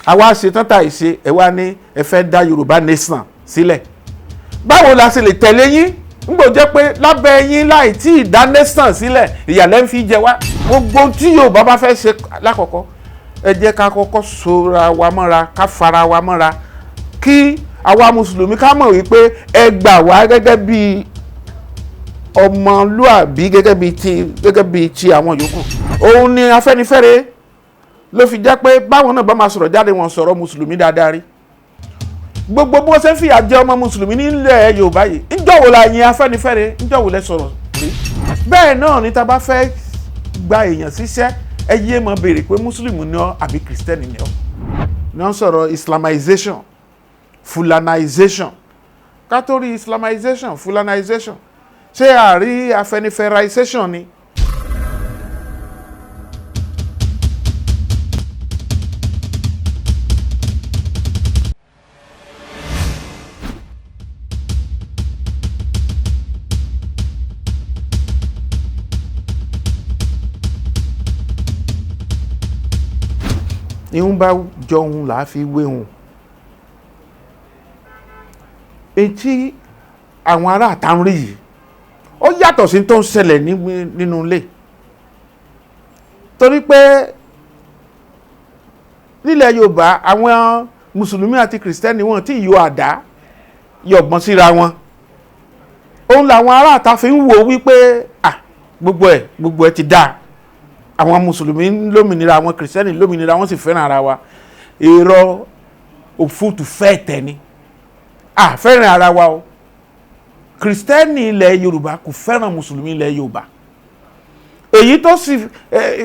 àwa ṣe tán tà ìṣe ẹ wá ní ẹ fẹ́ dá Yorùbá nation sílẹ̀. Báwo la ṣe lè tẹ̀lé yín nígbò jẹ́ pé lábẹ́ yín láì tí ì dá nation sílẹ̀ ìyàlẹ́ ń fi jẹ wá? Gbogbo tí Yorùbá bá fẹ́ ṣe lákọ̀ọ́kọ́ ẹ jẹ́ ká kọ́kọ́ sora wa mọ́ra, ká fara wa mọ́ra, kí àwa mùsùlùmí ká mọ̀ wípé ẹ gbà wá gẹ́gẹ́ bí ọmọlúàbí, gẹ́gẹ́ bí ti àwọn yòókù. Òun ni Afẹ́nifẹ́re ló fi jẹ́ pé báwọn náà bá máa sọ̀rọ̀ jáde wọn sọ̀rọ̀ mùsùlùmí dáadáa rí. Gbogbo bó ṣe ń fìyà jẹ ọmọ mùsùlùmí nílẹ̀ Yorùbá yìí, ńjọ́ wo la yin Afẹ́nifẹ́re, ńjọ́ wo lẹ sọ̀rọ̀ rí? Bẹ́ẹ̀ náà ni tá bá fẹ́ gba èèyàn síṣẹ́, ẹ yé mọ béèrè pé mùsùlùmí ni ọ́ àbí kìrìsìtẹ́nì ni ọ́. Ní wọ́n sọ̀rọ̀ Islamization, Fulanization, kátórí Islamization, Fulanization, ṣé àrí Afẹ́nifẹ́raization ni? Ìhun bá jọ ohun là á fi wé ohun. Etí àwọn ará àtàrí yìí ó yàtọ̀ sí tó ń ṣẹlẹ̀ nínú ilé. Torí pé nílẹ̀ Yorùbá àwọn mùsùlùmí àti kìrìsìtẹ́nì wọn tí yọ àdá yọ̀gbọ́n síra wọn. Òun làwọn ará àta fi ń wò wípé gbogbo ẹ̀ ti dáa. Àwọn mùsùlùmí lómìnira, àwọn kìrìsìtẹ́nì lómìnira, wọ́n sì fẹ́ràn ara wa. Èrò òfútù fẹ́ tẹ̀ ni. Fẹ́ràn ara wa o. Kìrìsìtẹ́nì ilẹ̀ Yorùbá kò fẹ́ràn mùsùlùmí ilẹ̀ Yorùbá. Èyí tó sì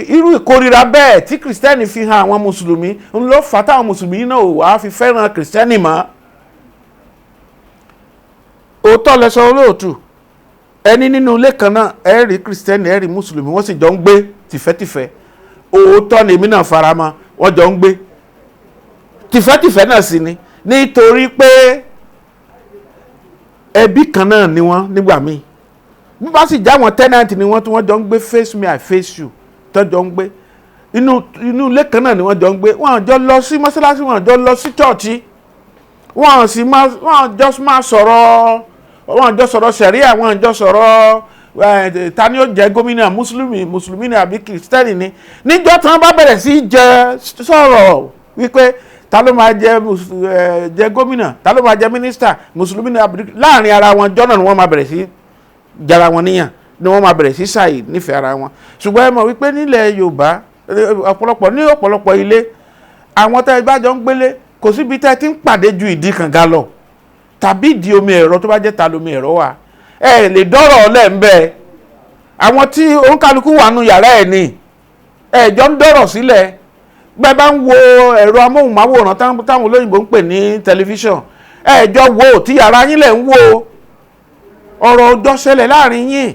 irú ìkórira bẹ́ẹ̀ tí kìrìsìtẹ́nì fi hàn àwọn mùsùlùmí ń lọ fà táwọn mùsùlùmí náà wà fi fẹ́ràn kìrìsìtẹ́nì mọ́. Òótọ́ lẹ sọ olóòtú. Ẹni nínú ilé kan náà ẹ rí kìrìsìtẹ́nì ẹ rí mùsùlùmí wọ́n sì jọ ń gbé tìfẹ́tìfẹ́. Òótọ́ ni èmi náà faramọ́, wọ́n jọ ń gbé tìfẹ́tìfẹ́ náà sì ni, nítorí pé ẹbí kan náà ni wọ́n nígbà míì. Bí bá sì já wọn tẹ́nàntì ni wọ́n tí wọ́n jọ ń gbé face me I face you tó jọ ń gbé inú ilé kan náà ni wọ́n jọ ń gbé. Wọ́n jọ lọ sí mọ́sálásí, wọ́n jọ lọ sí chọ́ọ̀chì, wọ́n jọ máa sọ̀rọ̀, wọ́n jọ sọ̀rọ̀ sẹ̀ríà, wọ́n jọ sọ̀rọ̀ ta ni ó jẹ gómìnà mùsùlùmí ni àbí kìrìsìtẹ́nì ni. Níjọ́ tí wọ́n bá bẹ̀rẹ̀ sí sọ̀rọ̀ wípé ta ló máa jẹ gómìnà, ta ló máa jẹ mínísítà, mùsùlùmí ni àbí, láàrin ara wọn jọ́nà ni wọ́n máa bẹ̀rẹ̀ sí jara wọn níyàn, ni wọ́n máa bẹ̀rẹ̀ sí ṣàì nífẹ̀ẹ́ ara wọn. Ṣùgbọ́n ẹ mọ̀ wípé nílẹ̀ Yorùbá ọ̀pọ̀lọpọ̀ ilé àwọn tẹ́ ẹ bá jọ ń gbélé kò síbi tẹ́ ẹ ti ń pàdé ju ìdí kànga lọ tàbí ìdí omi ẹ̀rọ tó bá jẹ́ ta lómi ẹ̀rọ wà. Ẹ lè dọ́rọ̀ ọ̀lẹ́ ń bẹ́ẹ̀. Àwọn tí oníkálukú wà nù yàrá ẹ̀ ni ẹ̀jọ́ ń dọ́rọ̀ sílẹ̀. Bẹ́ẹ̀ bá ń wo ẹ̀rọ amóhùnmáwòrán táwọn olóyìnbó ń pè ní tẹlifíṣàn, ẹ̀jọ́ wo tí yàrá yín lẹ̀ ń wo ọ̀rọ̀ ọjọ́ ṣẹlẹ̀ láàrin yín.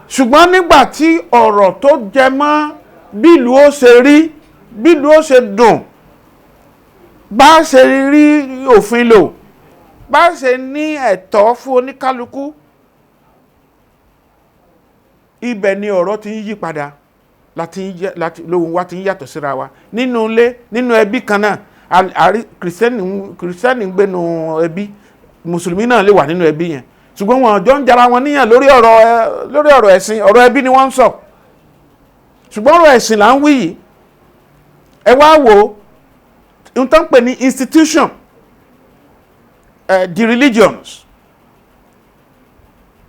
Ṣùgbọ́n nígbà tí ọ̀rọ̀ tó jẹ mọ́ bílùú ó ṣe rí, bílùú ó ṣe dùn, bá ṣe rí òfin lò, bá ṣe ní ẹ̀tọ́ fún oníkálukú, ibẹ̀ ni ọ̀rọ̀ ti ń yí padà, lóhùn wa ti ń yàtọ̀ síra wa. Nínú ilé, nínú ẹbí kan náà, kìrìsìtẹ́nì ń gbénu ẹbí, mùsùlùmí náà lè wà nínú ẹbí yẹn. Ṣùgbọ́n wọn jọ ń jara wọn níyàn lórí ọ̀rọ̀ ẹ̀sìn, ọ̀rọ̀ ẹbí ni wọ́n ń sọ. Ṣùgbọ́n ọ̀rọ̀ ẹ̀sìn là ń wí yìí. Ẹ wá wò ó, n tó ń pè ní institution, the religions,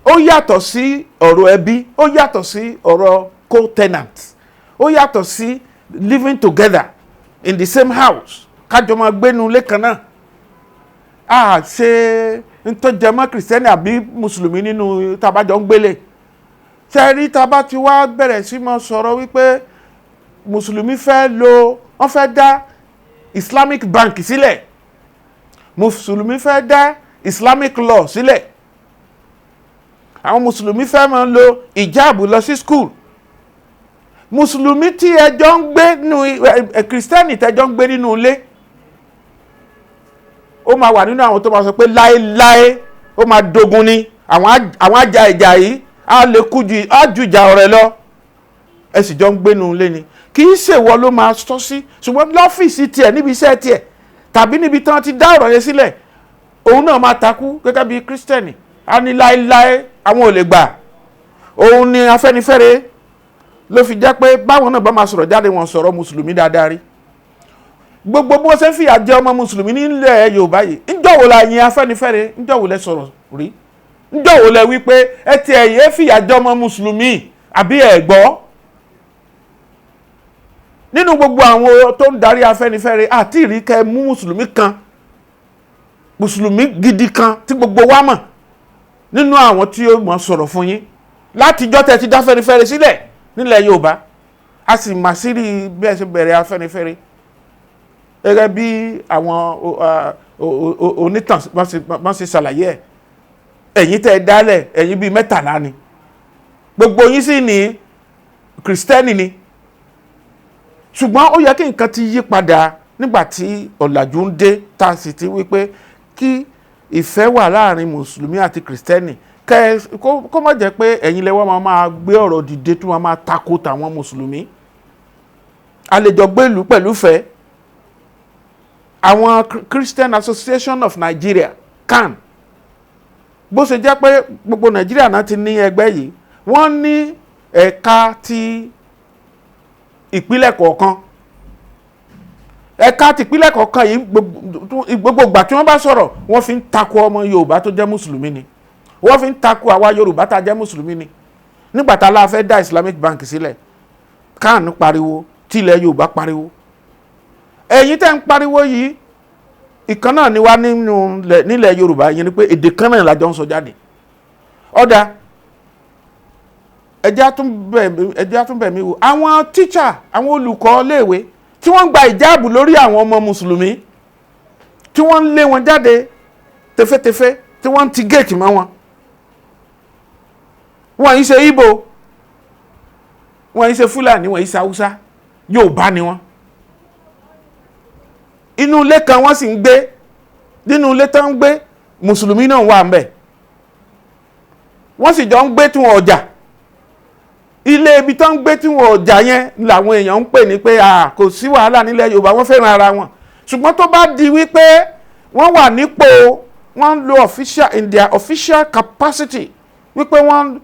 ó yàtọ̀ sí ọ̀rọ̀ ẹbí, ó yàtọ̀ sí ọ̀rọ̀ co-tenant, ó yàtọ̀ sí living together in the same house, kájọ máa gbénu ilé kan náà. Ṣe ń tó jẹ mọ́ kìrìsìtẹ́nì àbí mùsùlùmí nínú tàbájọ ń gbélé. Tẹ́rí tàbá ti wá bẹ̀rẹ̀ sí máa sọ̀rọ̀ wípé mùsùlùmí wọ́n fẹ́ dá Islamic bank sílẹ̀, mùsùlùmí fẹ́ dá Islamic law sílẹ̀, àwọn mùsùlùmí fẹ́ máa lo ìjáàbù lọ sí school. Mùsùlùmí tí ẹjọ́ ń gbé nínú kìrìsìtẹ́nì tẹjọ́ ń gbé nínú ilé, ó máa wà nínú àwọn tó máa sọ pé láéláé ó máa dogun ni, àwọn ajá ìjà yìí á lè kú ju ìjà ọ̀rẹ́ lọ. Ẹ sì jọ ń gbé nínú ilé ni. kì í ṣèwọ ló máa tọ́ sí, ṣùgbọ́n lọ́fíìsì tiẹ̀ níbi iṣẹ́ tiẹ̀ tàbí níbi tí wọ́n ti dá ọ̀rọ̀ yẹn sílẹ̀ òun náà máa takú gẹ́gẹ́ bí kírísítẹ́nì. A ní láéláé àwọn ò lè gbà. Òun ni Afẹ́nifẹ́re ló fi jẹ́ pé báwọn náà bá máa sọ̀rọ̀ jáde wọn sọ̀rọ̀ mùsùlùmí dáadáa rí. Gbogbo bó ṣe ń fìyà jẹ ọmọ mùsùlùmí nílẹ̀ Yorùbá yìí, ńjọ́ wo la yin Afẹ́nifẹ́re, ńjọ́ wo lẹ sọ̀rọ̀ rí, ńjọ́ wo lẹ wí pé ẹ ti ẹ̀yẹ fìyà jẹ ọmọ mùsùlùmí àbí ẹ̀ gbọ́. Nínú gbogbo àwọn tó ń darí Afẹ́nifẹ́re àti ìrí kẹ́ mú mùsùlùmí kan, mùsùlùmí gidi kan tí gbogbo wa mọ̀ nínú àwọn tí ó mọ̀ sọ̀rọ̀ fún yín látijọ́ tẹ́ ti dá Afẹ́nifẹ́re sílẹ̀ nílẹ̀ Yorùbá. A sì mà sí rí bí ẹ ṣe bẹ̀rẹ̀ Afẹ́nifẹ́re gẹ́gẹ́ bí àwọn onítàn bá ṣe ṣàlàyé ẹ̀. Ẹ̀yin tẹ́ dálẹ̀ ẹ̀yin bíi 13 ni, gbogbo yín sì ní kìrìsìtẹ́nì ni. Ṣùgbọ́n ó yẹ kí nǹkan ti yí padà nígbà tí ọ̀làjú ń dé, tá a sì ti wí pé kí ìfẹ́ wà láàrin mùsùlùmí àti kìrìsìtẹ́nì, kó má jẹ́ pé ẹ̀yin lẹ́wọ́ máa gbé ọ̀rọ̀ dìde tí wọ́n máa tako tàwọn mùsùlùmí. A lè jọ gbé ìlú pẹ̀lú fẹ́. Àwọn Christian Association of Nigeria CAN, bó ṣe jẹ́ pé gbogbo Nàìjíríà náà ti ní ẹgbẹ́ yìí, wọ́n ní ẹ̀ka ti ìpínlẹ̀ kọ̀ọ̀kan. Ẹ̀ka ti ìpínlẹ̀ kọ̀ọ̀kan yìí gbogbo ìgbà tí wọ́n bá sọ̀rọ̀ wọ́n fi ń tako ọmọ Yorùbá tó jẹ́ mùsùlùmí ni, wọ́n fi ń tako àwa Yorùbá tá jẹ́ mùsùlùmí ni. Nígbà tá la fẹ́ dá Islamic Bank sílẹ̀, CAN pariwo, tilẹ̀ Yorùbá pariwo. Ẹ̀yin tẹ́ ń pariwo yìí, ìkan náà ni wá nílẹ̀ Yorùbá, yẹn ni pé èdè kan náà la jọ ń sọ jáde. Ọ̀dà ẹjẹ́ àtúnbẹ̀ mi wò àwọn tíṣà, àwọn olùkọ́ léèwé tí wọ́n ń gba ìjáàbù lórí àwọn ọmọ mùsùlùmí, tí wọ́n ń lé wọn jáde tefetefe, tí wọ́n ń ti géètì mọ́ wọn. Wọ́n yìí ṣe Ìgbò, wọ́n yìí ṣe Fúlàní, wọ́n yìí ṣe Haúsá, Yorùbá ni wọ́n. Inú ilé kan wọ́n sì ń gbé, nínú ilé tán ń gbé mùsùlùmí náà wà ńbẹ̀. Wọ́n sì jọ ń gbé tí wọn ọjà. Ilé ibi tán ń gbé tí wọn ọjà yẹn làwọn èèyàn ń pè ní pé kò sí wàhálà nílẹ̀ Yorùbá, wọ́n fẹ́ràn ara wọn. Ṣùgbọ́n tó bá di wípé wọ́n wà nípò, wọ́n ń lo in their official capacity, wípé wọ́n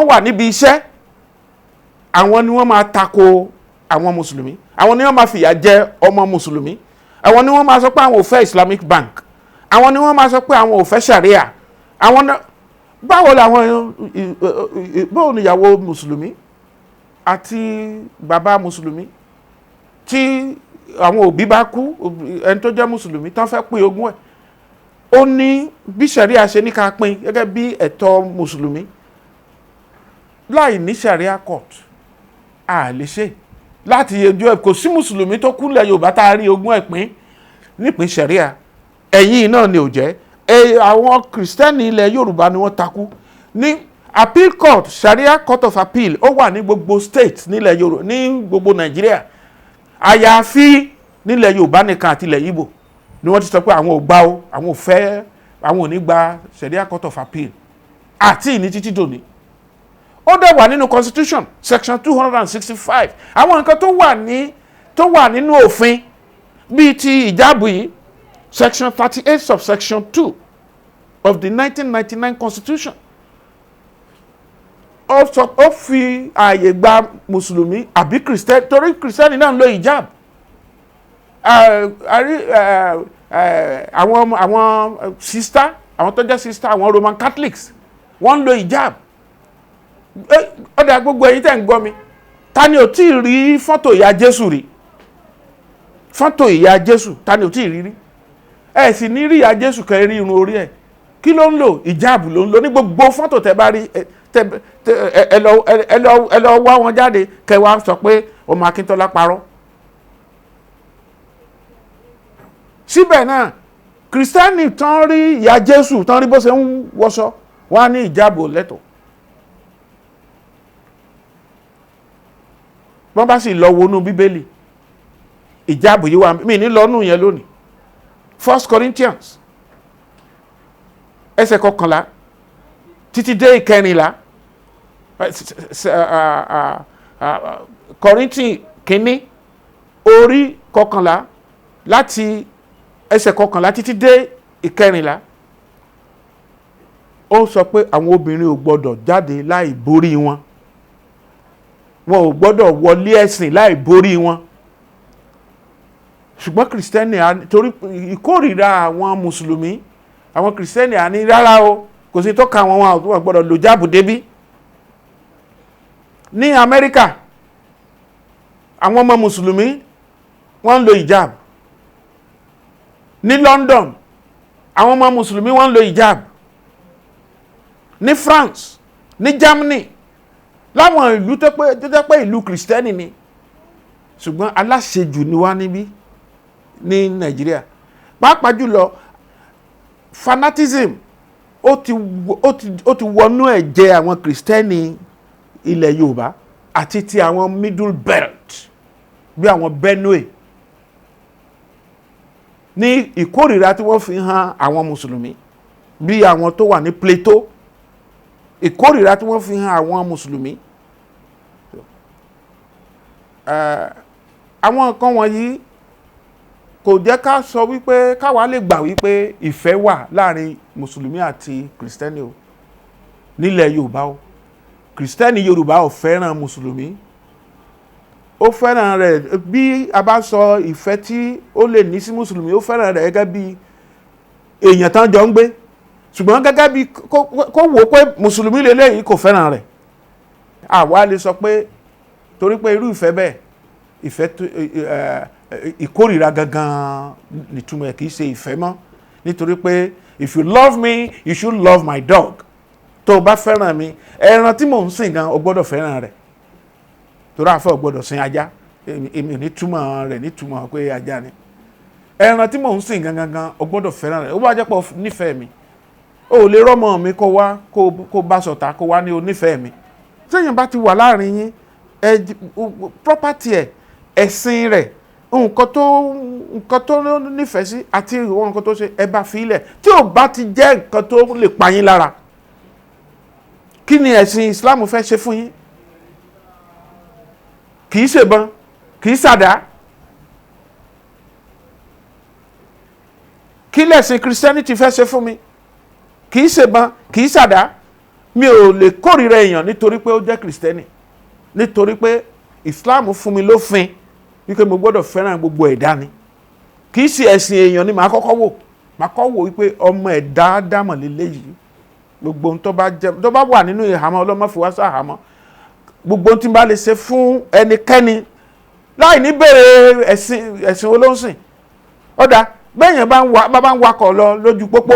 wà níbi iṣẹ́, àwọn ni wọ́n máa tako àwọn mùsùlùmí, àwọn ni wọ́n máa fìyà jẹ ọmọ mùsùlùmí, àwọn ni wọ́n máa sọ pé àwọn ò fẹ́ Islamic Bank, àwọn ni wọ́n máa sọ pé àwọn ò fẹ́ Sharia. Báwo ni ìyàwó mùsùlùmí àti bàbá mùsùlùmí tí àwọn òbí bá kú, ẹni tó jẹ́ mùsùlùmí tán fẹ́ pín ogún ẹ̀, ó ní bí Sharia ṣe ní ká pín gẹ́gẹ́ bí ẹ̀tọ́ mùsùlùmí. Láì ní Sharia court a lè ṣe láti yanjú ẹ̀. Kò sí mùsùlùmí tó kú lẹ̀ Yorùbá tá a rí ogún ẹ̀ pín nípìn Sharia. Ẹ̀yin náà ni ò jẹ́. Àwọn kìrìsìtẹ́nì ilẹ̀ Yorùbá ni wọ́n takú. Ní appeal court, Sharia court of appeal, ó wà ní gbogbo state nílẹ̀ Yorùbá, ní gbogbo Nàìjíríà. Àyàfi nílẹ̀ Yorùbá nìkan àti ilẹ̀ Ìgbò ni wọ́n ti sọ pé àwọn ò gbà o, àwọn ò fẹ́, àwọn ò ní gba Sharia court of appeal àti ìní títí dòní. Ó dẹ̀ wà nínú constitution section 265. Àwọn nǹkan tó wà nínú òfin bíi ti ìjáàbù yìí, section 38 subsection 2 of the 1999 constitution. Ó fi ààyè gba mùsùlùmí àbí kìrìsìtẹ́nì, torí kìrìsìtẹ́nì náà ń lo ìjáàb. Àwọn sister, àwọn tó jẹ́ sister, àwọn Roman Catholics, wọ́n ń lo ìjáàb. Ọ̀dà gbogbo ẹ̀yin tẹ́ ń gbọ́ mi, ta ni ò tí ì rí fọ́tò ìyá Jésù rí? Fọ́tò ìyá Jésù, ta ni ò tí ì rí? Ẹ sì ní rí ìyá Jésù kan rí irun orí ẹ̀. Kí ló ń lò? Ìjáàbù ló ń lò. Ní gbogbo fọ́tò tẹ́ bá rí, ẹ lọ wá wọn jáde kẹ́ wá sọ pé ọmọ Akíntọ́lá parọ́. Síbẹ̀ náà, kìrìsìtẹ́nì tán rí ìyá Jésù, tán rí bó ṣe ń wọṣọ, wọ́n á ní ìjáàbù lẹ́tọ̀ọ́. Wọ́n bá sì lọ wọnú Bíbélì, ìjáàbù yìí wà mí ní lọ́nù yẹn lónìí. 1 Corinthians ẹsẹ̀ 11 títí dé 14. kínní orí kọkànlá láti ẹsẹ̀ kọkànlá títí dé ìkẹrìnlá ó sọ pé àwọn obìnrin ò gbọdọ̀ jáde láì borí wọn ò gbọdọ̀ wọlé ẹ̀sìn láì borí wọn ṣùgbọ́n kìrìsìtẹ́nì torí ìkórìíra àwọn mùsùlùmí àwọn kìrìsìtẹ́nì àní rárá o kò sí tó ka wọn gbọdọ̀ lò jáàbù débí. Ní Amẹ́ríkà àwọn ọmọ mùsùlùmí wọ́n ń lo hijab. Ní London àwọn ọmọ mùsùlùmí wọ́n ń lo hijab. Ní France ní Germany láwọn ìlú tó jẹ́ pé ìlú kìrìsìtẹ́nì ni ṣùgbọ́n aláṣejù ni wá níbí ní Nàìjíríà pàápàá jùlọ fanatism ó ti wọnú ẹ̀jẹ̀ àwọn kìrìsìtẹ́nì ilẹ̀ Yorùbá àti ti àwọn middle belt bí àwọn Benue ní ìkórìíra tí wọ́n fi hàn àwọn mùsùlùmí bí àwọn tó wà ní Plateau ìkórìíra tí wọ́n fi hàn àwọn mùsùlùmí àwọn nǹkan wọ̀nyí kò jẹ́ ká sọ wípé káwa lè gbà wípé ìfẹ́ wà láàrin mùsùlùmí àti kìrìsìtẹ́nì o nílẹ̀ Yorùbá o kìrìsìtẹ́nì Yorùbá ò fẹ́ràn mùsùlùmí ó fẹ́ràn rẹ̀ bí a bá sọ ìfẹ́ tí ó lè ní sí mùsùlùmí ó fẹ́ràn rẹ̀ gẹ́gẹ́ bí èèyàn tán jọ ń gbé ṣùgbọ́n gẹ́gẹ́ bí kó wò pé mùsùlùmí lélẹ́yìí kò fẹ́ràn rẹ̀ àwa lè sọ pé torí pé irú ìfẹ́ bẹ́ẹ̀ ìfẹ́ ìkórìíra gangan nìtumọ̀ ẹ̀ kìí ṣe ìfẹ́ mọ́ nítorí pé if you love me you should love my dog tó o bá fẹ́ràn mi ẹran tí mò ń sìn gan o gbọ́dọ̀ fẹ́ràn rẹ̀ torí àfẹ́ o gbọ́dọ̀ sin ajá èmi ò ní túmọ̀ rẹ̀ nítumọ̀ pé ajá ni ẹran tí mò ń sìn gangan o gbọ́dọ̀ fẹ́ràn rẹ̀ ó bá jẹ́ pé o nífẹ̀ẹ́ mi o lè rọ́mọ mi kó wá kó bá sọ̀tà kó wá ní o nífẹ̀ẹ́ mi sẹ́yìn bá ti wà láàrin yín property ẹ̀ ẹ̀sìn rẹ̀ nǹkan tó nífẹ̀ẹ́ sí àti ìwọ̀n nǹkan tó ṣe ẹ bá fi ilẹ̀ tí ò bá ti jẹ́ nǹkan tó lè pa yín lára kí ni ẹ̀sìn Islam fẹ́ ṣe fún yín kì í ṣèbọn kì í ṣàdá kí lẹ̀sìn Christianity fẹ́ ṣe fún mi kì í ṣèbọn kì í ṣàdá mi ò lè kórìíra èèyàn nítorí pé ó jẹ́ Christian nítorí pé Islam fún mi lófin wípé mo gbọ́dọ̀ fẹ́ràn gbogbo ẹ̀dá ni kì í ṣe ẹ̀sìn èèyàn ni màá kọ́kọ́ wò wípé ọmọ ẹ̀dá dámọ̀ lélẹ́yìí gbogbo ohun tó bá wà nínú ìhàmọ́ ọlọ́mọ fi wá sáhàmọ́ gbogbo ohun tí n bá lè ṣe fún ẹnikẹ́ni láì ní bèrè ẹ̀sìn olóńsìn ọ̀dà bẹ́ẹ̀yàn bá ń wakọ̀ lọ lójú pópó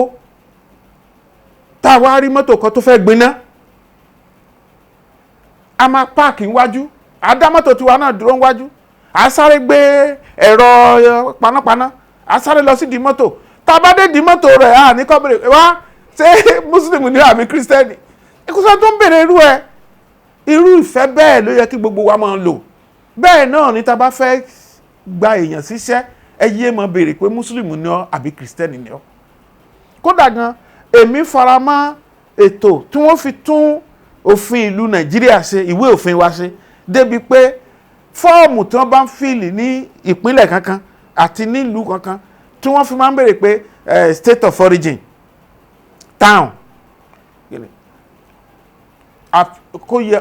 tá a wá rí mọ́tò kan tó fẹ́ gbiná a máa páàkì níwájú àdá mọ́tò tiwa náà dúró níwájú a sáré gbé ẹ̀rọ panápaná a sáré lọ sí di mọ́tò tá a bá dé di mọ́tò rẹ̀ ní kọ́ bèrè wá ṣé mùsùlùmí ni àbí kírísítẹ́nì ìkúsọ́ tó ń bèrè irú ìfẹ́ bẹ́ẹ̀ ló yẹ kí gbogbo wa máa lò bẹ́ẹ̀ náà ní tá a bá fẹ́ gba èèyàn síṣẹ́ ẹ yé máa bèrè pé mùsùlùmí ni ọ́ àbí kírísítẹ́nì ni ọ́ kódà gan èmi fara mọ́ ètò tí wọ́n fi tún òfin ìlú Nàìjíríà ṣe ìwé òfin wa ṣe débi pé fọ́ọ̀mù tí wọ́n bá ń fìlì ní ìpínlẹ̀ kankan àti nílùú kankan tí wọ́n fi máa ń bèrè pé state of origin town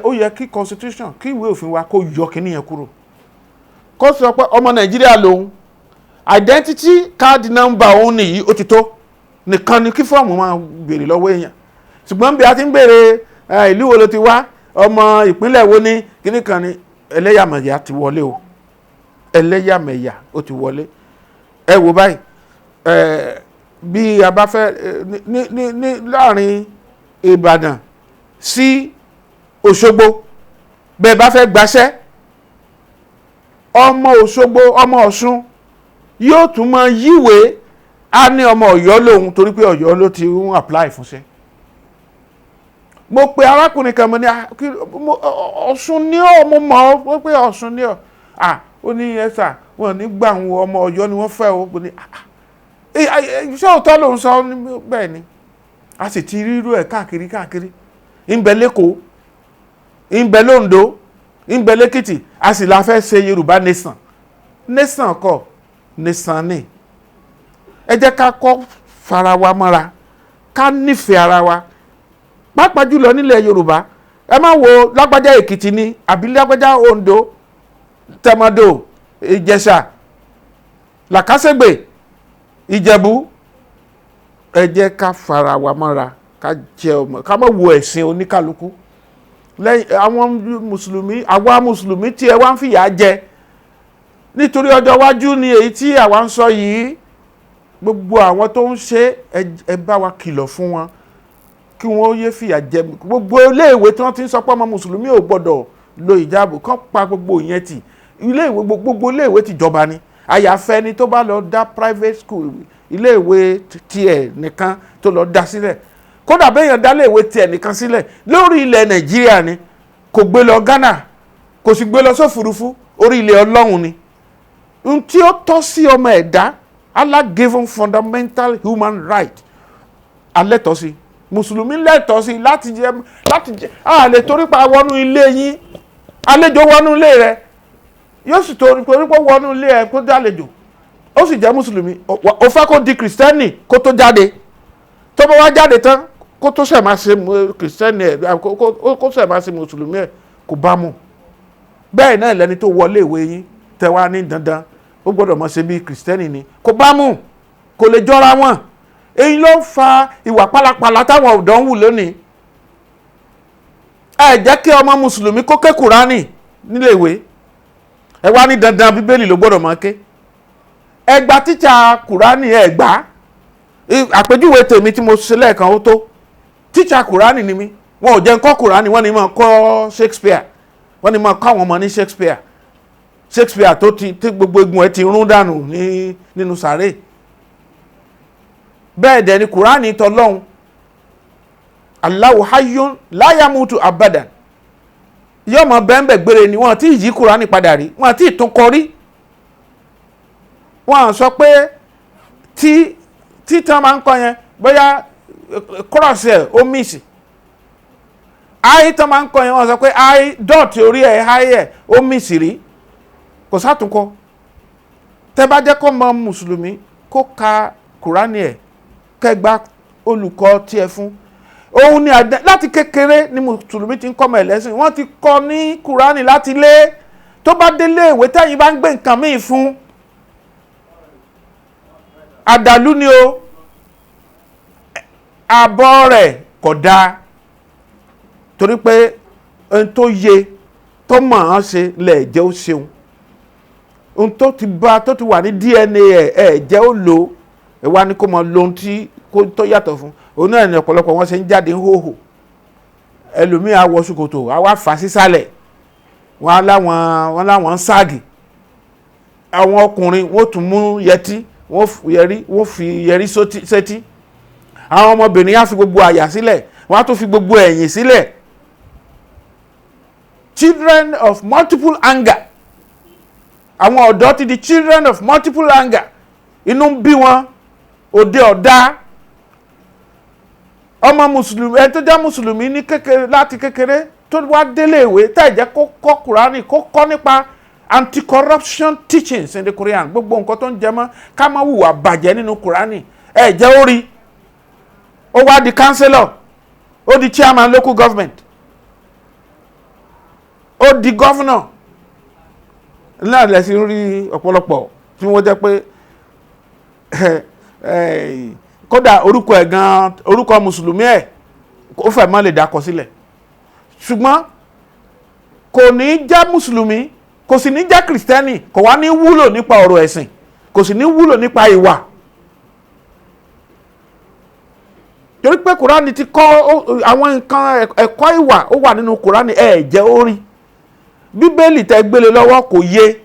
ó yẹ kí constitution kí ìwé òfin wa kó yọ kíní yẹn kúrò kó sọ pé ọmọ Nàìjíríà lòun identity card number òun nìyí ó ti tó nìkan ni kí fọ́ọ̀mù máa bèrè lọ́wọ́ èèyàn ṣùgbọ́n bí a ti ń bèrè ìlú wo ló ti wá ọmọ ìpínlẹ̀ wo ní kíní kan ni ẹlẹ́yàmẹ̀yà ti wọlé o ẹlẹ́yàmẹ̀yà ó ti wọlé ẹ wò báyìí bí a bá fẹ́ ní láàrin Ìbàdàn sí Òṣogbo bẹ́ẹ̀ bá fẹ́ gbaṣẹ́ ọmọ Òṣogbo ọmọ Ọ̀ṣun yóò tún máa yíwèé á ní ọmọ Ọ̀yọ́ lòun torí pé Ọ̀yọ́ ló ti ń apply fúnṣẹ́ mo pe arákùnrin kan mo ní Ọ̀ṣun ní ọ́ mo mọ̀ ọ́ pé Ọ̀ṣun ní ọ́ ó ní ẹ̀sà wọn ní gbà wọn ọmọ Ọ̀yọ́ ni wọ́n fẹ́ o mo ní ṣé òótọ́ ló ń sọ bẹ́ẹ̀ ni a sì ti rírú ẹ̀ káàkiri ń bẹ l'Ékòó ń bẹ l'Oǹdó ń bẹ l'Ékìtì a sì la fẹ́ ṣe Yorùbá nation kọ́ nation ni. Ẹ jẹ́ ká kọ́ fara wa mọ́ra, ká nífẹ̀ẹ́ ara wa pàápàá jùlọ nílẹ̀ Yorùbá. Ẹ má wo lágbájá Èkìtì ni àbí lágbájá Oǹdó, Tẹ̀mọ̀dò, Ìjẹ̀ṣà, Làkàṣègbè, Ìjẹ̀bú. Ẹ jẹ́ ká fara wa mọ́ra, ká jẹ́ ọmọ, ká má wo ẹ̀sìn oníkálukú. Lẹ́yìn àwọn mùsùlùmí, àwa mùsùlùmí tí ẹ wá ń fìyà jẹ nítorí ọjọ́ iwájú ni èyí tí àwa ń sọ yìí. Gbogbo àwọn tó ń ṣe ẹ bá wa kìlọ̀ fún wọn kí wọ́n yé fìyà jẹ. Gbogbo iléèwé tí wọ́n ti ń sọ pé ọmọ mùsùlùmí ò gbọ́dọ̀ lo ìjáàbù, kán pa gbogbo ìyẹn tì. Gbogbo iléèwé tìjọba ni, àyàfẹ́ ni tó bá lọ dá private school, iléèwé tiẹ̀ nìkan tó lọ dá sílẹ̀. Kódà béèyàn dá iléèwé tiẹ̀ nìkan sílẹ̀ lórí ilẹ̀ Nàìjíríà ni, kò gbé lọ Ghana, kò sì gbé lọ sófurufú, orí ilẹ̀ Ọlọ́run ni. Ohun tí ó tọ́ sí ọmọ ẹ̀dá, Allah given fundamental human right, alẹ́tọ̀ọ́ sí. Mùsùlùmí lẹ́tọ̀ọ́ sí láti jẹ a lè torí pa wọnú ilé yín, àlejò wọnú ilé rẹ, yóò sì torí pé wọnú ilé ẹ kó dálejò, ó sì jẹ́ mùsùlùmí, ó fẹ́ kó di kìrìsìtẹ́nì kó tó jáde. Tó bá wá jáde tán kó tó ṣẹ̀ máa ṣe kìrìsìtẹ́nì ẹ̀, kó ṣẹ̀ máa ṣe mùsùlùmí ẹ̀, kò bá mu. Bẹ́ẹ̀ náà lẹni tó wọlé ìwé yín tẹ wá ní dandan ó gbọ́dọ̀ mọ̀ ṣe bí kìrìsìtẹ́nì ni, kò bá mu, kò lè jọra wọn. Èyí ló ń fa ìwà pálapàla táwọn ọ̀dọ́ ń wù lónìí. Ẹ jẹ́ kí ọmọ mùsùlùmí kó ké Kùránì nílé ìwé, ẹ wá ní dandan Bíbélì ló gbọ́dọ̀ máa ké. Ẹ gba tíṣà Kùránì, ẹ gbà. Àpèjúwe tèmi tí mo ṣe lẹ́ẹ̀kan ó tó. Tíṣà Kùránì ni mí, wọn ò jẹ́ kọ́ Kùránì, wọ́n ní máa kọ́ Shakespeare, wọ́n ní máa kọ́ àwọn ọmọ ní Shakespeare tó ti gbogbo egun ẹ ti rún dànù nínú sàréè. Bẹ́ẹ̀ dẹ̀ ni Kùránì tọlọ́hun, Allahu hayyun la yamutu abadan, yóò mọ bẹ́ẹ̀nbẹ̀ gbére ni. Wọ́n ti yí Kùránì padà rí, wọ́n ti tún kọ rí. Wọ́n sọ pé tí tán máa ń kọ yẹn bóyá cross ẹ̀ ó miss, ayé tán máa ń kọ yẹn wọ́n sọ pé ayé dọ́ọ̀tì orí ẹ̀ ayé ẹ̀ ó miss rí, kò sátúnkọ. Tẹ́ bá jẹ́ kó mọ mùsùlùmí kó ka Kùránì ẹ̀, kẹgbà olùkọ́ tí ẹ fún. Òun ni láti kékeré ni mùsùlùmí ti ń kọ́ ọmọ ẹlẹ́sìn, wọ́n ti kọ́ ní Kùránì láti lé. Tó bá délé ìwé tẹ́yìn bá ń gbé nǹkan míì fún, àdàlú ni o, àbọ̀ rẹ̀ kò dáa, torí pé ohun tó yẹ tó mọ̀ ọ́n ṣe lẹ̀ jẹ́ ó ṣeun. Ohun tó ti wà ní DNA ẹ̀ jẹ́ ó lò, ẹ wá ní kó mọ lóhun tí tó yàtọ̀ fún. Òun náà ni ọ̀pọ̀lọpọ̀ wọn ṣe ń jáde hóhò. Ẹlòmíì á wọ ṣòkòtò, á wá fà sísàlẹ̀, wọn láwọn ń ságì. Àwọn ọkùnrin wọ́n tún mú yẹtí, wọ́n fi yẹrí sétí. Àwọn ọmọbìnrin á fi gbogbo àyà sílẹ̀, wọ́n á tún fi gbogbo ẹ̀yìn sílẹ̀. Children of multiple anger. Àwọn ọ̀dọ́ ti di children of multiple anger. Inú ń bí wọn, òde ọ̀dá. Ọmọ mùsùlùmí, ẹ tó jẹ́ mùsùlùmí ní kékeré, láti kékeré tó wá délé ìwé tẹ́ jẹ́ kó kọ́ Kùránì, kó kọ́ nípa anti-corruption teachings in the Quran. Gbogbo nǹkan tó ń jẹ mọ́ ká má hùwà bàjẹ́ nínú Kùránì. Ẹ jẹ́ ó rí. Ó wá di councillor, ó di chairman local government, ó di governor. Náà lẹ́sìn rí ọ̀pọ̀lọpọ̀ tí wọ́n jẹ́ pé kódà orúkọ ẹ̀ gan, orúkọ mùsùlùmí ẹ̀ ó fẹ́ má lè dákọ sílẹ̀. Ṣùgbọ́n kò ní jẹ́ mùsùlùmí, kò sì ní jẹ́ kìrìsìtẹ́nì, kò wá ní wúlò nípa ọ̀rọ̀ ẹ̀sìn, kò sì ní wúlò nípa ìwà. Torí pé Kùránì ti kọ́ àwọn nǹkan ẹ̀kọ́ ìwà, ó wà nínú Kùránì, ẹ̀ jẹ́ ó rí. Bíbélì tẹ́ gbélé lọ́wọ́ kò yé.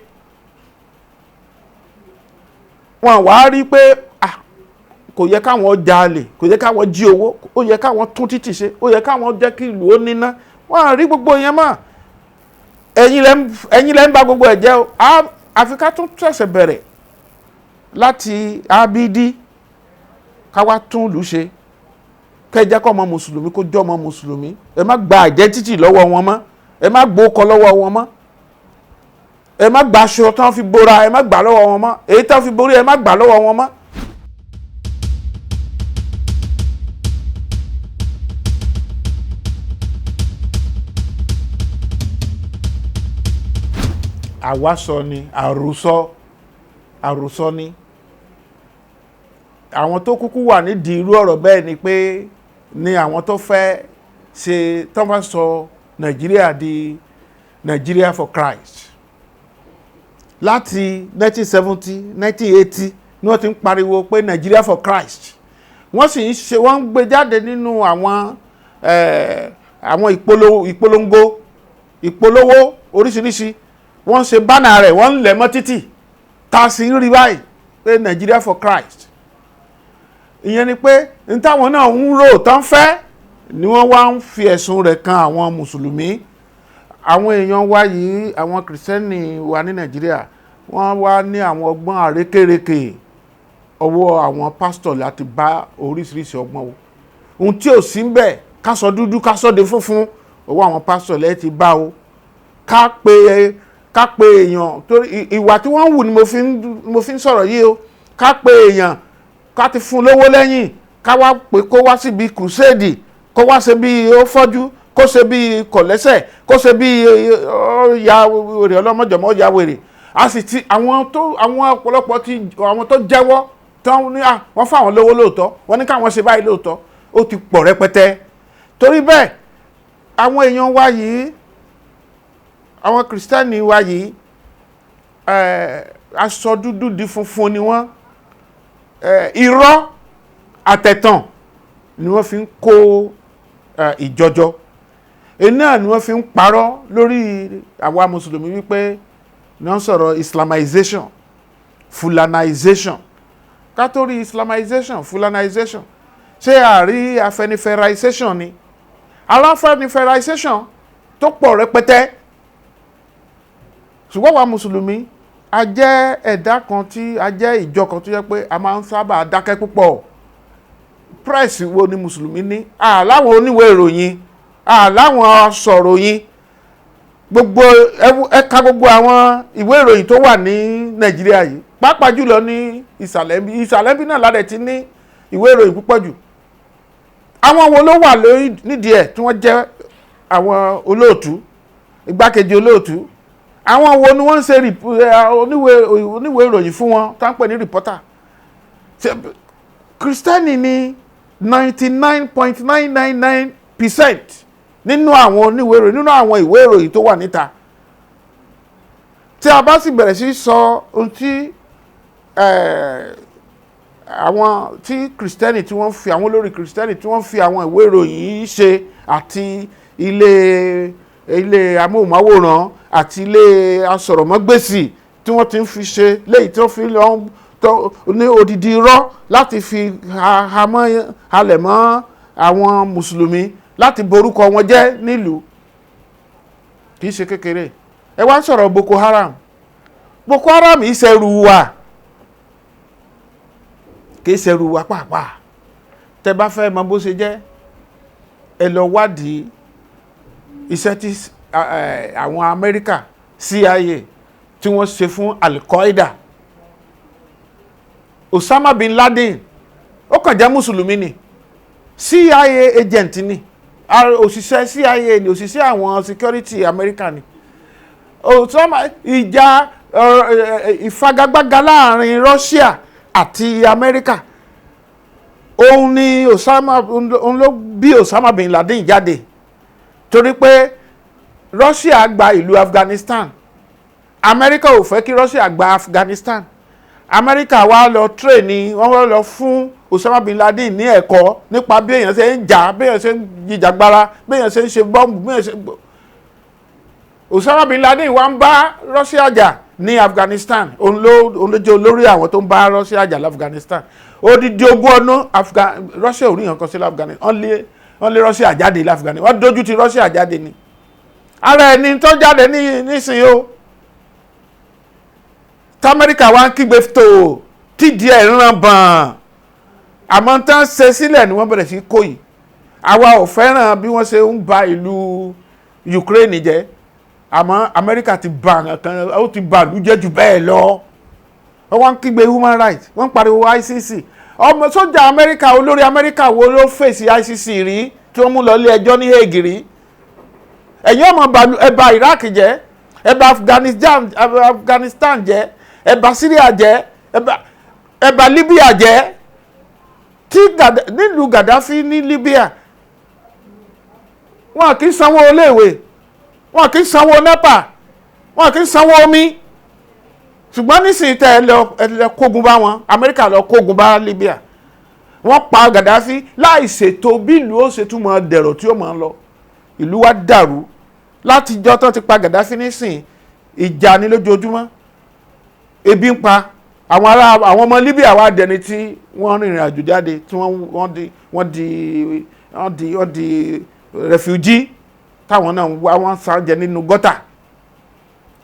Wọ́n wá rí pé kò yẹ káwọn jalè, kò yẹ káwọn jí owó, ó yẹ káwọn tún títì ṣe, ó yẹ káwọn jẹ́ kí ìlú ó níná. Wọ́n rí gbogbo yẹn mọ́. Ẹ̀yin lẹ́ ń ba gbogbo ẹ̀ jẹ́ o. Àfi ká tún ṣẹ̀ṣẹ̀ bẹ̀rẹ̀ láti abidi ká wá tún ìlú ṣe. Kẹ́ jẹ́ kó ọmọ mùsùlùmí kó jọ́ ọmọ mùsùlùmí. Ẹ má gba àjẹ́ títì lọ́wọ́ wọn mọ́. Ẹ má gbókọ lọ́wọ́ wọn mọ́. ẹ má gbà aṣọ tán fi bora, ẹ má gbà lọ́wọ́ wọn mọ́, èyí tán fi borí ẹ má gbà lọ́wọ́ wọn mọ́. Àwásọ ni, àròsọ ni. Àwọn tó kúkú wà nídìí irú ọ̀rọ̀ bẹ́ẹ̀ ni pé ni àwọn tó fẹ́ ṣe tó bá sọ Nàìjíríà di Nigeria for Christ. Láti 1970, 1980 ni wọ́n ti ń pariwo pé Nigeria for Christ. Wọ́n sì ń ṣe, wọ́n ń gbé jáde nínú àwọn ìpolówó oríṣiríṣi. Wọ́n ṣe bánà rẹ̀, wọ́n ń lẹ̀ mọ́ títì, ta sí ń rí báyìí pé Nigeria for Christ. Ìyẹn ni pé ní táwọn náà ń rò tán fẹ́ ni wọ́n wá ń fi ẹ̀sùn rẹ̀ kan àwọn mùsùlùmí. Àwọn èèyàn wa yìí, àwọn kìrìsìtẹ́nì wa ní Nàìjíríà, wọ́n wá ní àwọn ọgbọ́n àrékérekè ọwọ́ àwọn pásítọ̀ láti bá oríṣiríṣi ọgbọ́n wo. Ohun tí ò sí ń bẹ̀, ká sọ dúdú ká sọ de funfun, ọwọ́ àwọn pásítọ̀ lẹ́ẹ̀ ti bá o. Ká pe èèyàn torí ìwà tí wọ́n ń wù ni mo fi ń sọ̀rọ̀ yìí o. Ká pe èèyàn, ká ti fún lówó lẹ́yìn, ká wá pé kó wá síbi crusade, kó wá ṣe bí ó fọ́jú, kó ṣe bí kọ̀lẹ́sẹ̀, kó ṣe bí ya wèrè ọlọ́mọjọ̀mọ́ ya wèrè. A sì ti àwọn ọ̀pọ̀lọpọ̀ ti àwọn tó jẹ́wọ́ tán ní wọ́n fáwọn lówó lóòótọ́, wọ́n ní káwọn ṣe báyìí lóòótọ́, ó ti pọ̀ rẹpẹtẹ. Torí bẹ́ẹ̀ àwọn èèyàn wa yìí, àwọn kìrìsìtẹ́nì wa yìí, aṣọ dúdú di funfun ni wọ́n. Irọ́ àtẹ̀tàn ni wọ́n fi ń kó ìjọjọ. Iná ni wọ́n fi ń parọ́ lórí àwa mùsùlùmí wípé ní wọ́n sọ̀rọ̀ Islamization, Fulanization. Ká tó rí Islamization, Fulanization, ṣé àrí Afẹ́nifẹ́raization ni? Aláfẹ́nifẹ́raization tó pọ̀ rẹpẹtẹ. Ṣùgbọ́n wa mùsùlùmí, a jẹ́ ẹ̀dá kan tí a jẹ́ ìjọ kan tó jẹ́ pé a máa ń sábà dákẹ́ púpọ̀. Press wo ni mùsùlùmí ní? Láwọn oníwèé ìròyìn, láwọn sọ̀ròyìn, gbogbo ẹ̀ka gbogbo àwọn ìwé ìròyìn tó wà ní Nàìjíríà yìí, pàápàá jùlọ ní ìsàlẹ̀ bí náà ládẹ̀ ti ní ìwé ìròyìn púpọ̀ jù. Àwọn wo ló wà nídìí ẹ̀ tí wọ́n jẹ́ àwọn olóòtú, igbákejì olóòtú? Àwọn wo ni wọ́n ń ṣe oníwèé ìròyìn fún wọn tá ń pè ní reporter? Kristẹni ni 99.999% nínú àwọn oníwèé ìròyìn, nínú àwọn ìwé ìròyìn tó wà níta. Tí a bá sì bẹ̀rẹ̀ sí sọ ohun tí àwọn tí Kristẹni tí wọ́n fi, àwọn olórí Kristẹni tí wọ́n fi àwọn ìwé ìròyìn yìí ṣe, àti ilé amóhùnmáwòrán àti ilé asọ̀rọ̀mọ́gbèsì tí wọ́n ti ń fi ṣe, léyìí tí wọ́n fi lọ ní odidi irọ́ láti fi halẹ̀ mọ́ àwọn mùsùlùmí, láti borúkọ wọn jẹ́ nílùú, kìí ṣe kékeré. Ẹ wá ń sọ̀rọ̀ Boko Haram. Boko Haram yìí ṣẹrù wa, kìí ṣẹrù wa pàápàá. Tẹ́ bá fẹ́ mọ̀ bó ṣe jẹ́, ẹ lọ wádìí iṣẹ́ tí àwọn Amẹ́ríkà CIA tí wọ́n ṣe fún Al-Qaeda. Osama bin Laden ó kàn jẹ́ mùsùlùmí ni, CIA agent ni, òṣìṣẹ́ CIA ni, òṣìṣẹ́ àwọn security Amẹ́ríkà ni. Ìjà ìfagagbága láàrin Russia àti Amẹ́ríkà, òun ni òun ló bí Osama bin Laden jáde. Torí pé Russia gba ìlú Afghanistan, Amẹ́ríkà ò fẹ́ kí Russia gba Afghanistan. Amẹ́ríkà wá lọ train, wọ́n wá lọ fún Osama bin Laden ní ẹ̀kọ́ nípa bí èèyàn ṣe ń jà, bí èèyàn ṣe ń jìjàgbara, bí èèyàn ṣe ń ṣe bọ́ọ̀mù, bí èèyàn ṣe ń... Osama bin Laden wá ń bá Russia jà ní Afghanistan. Òun ló jẹ́ olórí àwọn tó ń bá Russia jà ní Afghanistan. Odidi 20 ọdún Russia ò rí nǹkan sí Afghanistan. Wọ́n lé Russia jáde ní Afghanistan. Wọ́n dojú ti Russia jáde ni. Ara ẹni tó jáde nísìnyí o. T'Amẹ́ríkà wá ń kígbe tó tídìí ẹ̀ ń ràn bàn. Àmọ́ tán ṣe sílẹ̀ ni wọ́n bẹ̀rẹ̀ sí kó yìí. Àwa ò fẹ́ràn bí wọ́n ṣe ń ba ìlú Ukraine jẹ́. àmọ́ Amẹ́ríkà ti bà nǹkan, ó ti bà lú jẹ́ jù bẹ́ẹ̀ lọ. Wọ́n ń kígbe human rights, wọ́n ń pariwo ICC. Ọmọ sójà Amẹ́ríkà, olórí Amẹ́ríkà wo ló fèsì ICC rí tí wọ́n mú lọ ilé ẹjọ́ ní Hague rí? Ẹ̀yin ọmọ ẹ bà Iraq jẹ́, ẹ bà Afghanistan jẹ́, ẹ bà Syria jẹ́, ẹ bà Libya jẹ́. Nílùú Gaddafi ní Libya, wọn kì í sanwó iléèwé, wọn kì í sanwó NEPA, wọn kì í sanwó omi. Ṣùgbọ́n nísìnyí tẹ́ ẹ lọ kógun bá wọn, Amẹ́ríkà lọ kógun bá Libya. Wọ́n pa Gaddafi láì ṣètò bí ìlú ó ṣe tún máa dẹ̀rọ̀ tí ó máa lọ. Ìlú wa dàrú. Látijọ́ tán ti pa Gaddafi nísìnyí, ìjà ni lójoojúmọ́. Ebi ń pa àwọn ọmọ Libya wá dẹni tí wọ́n rìnrìn àjò jáde tí wọ́n di refugee táwọn náà wọ́n sá jẹ nínú gọ́tà.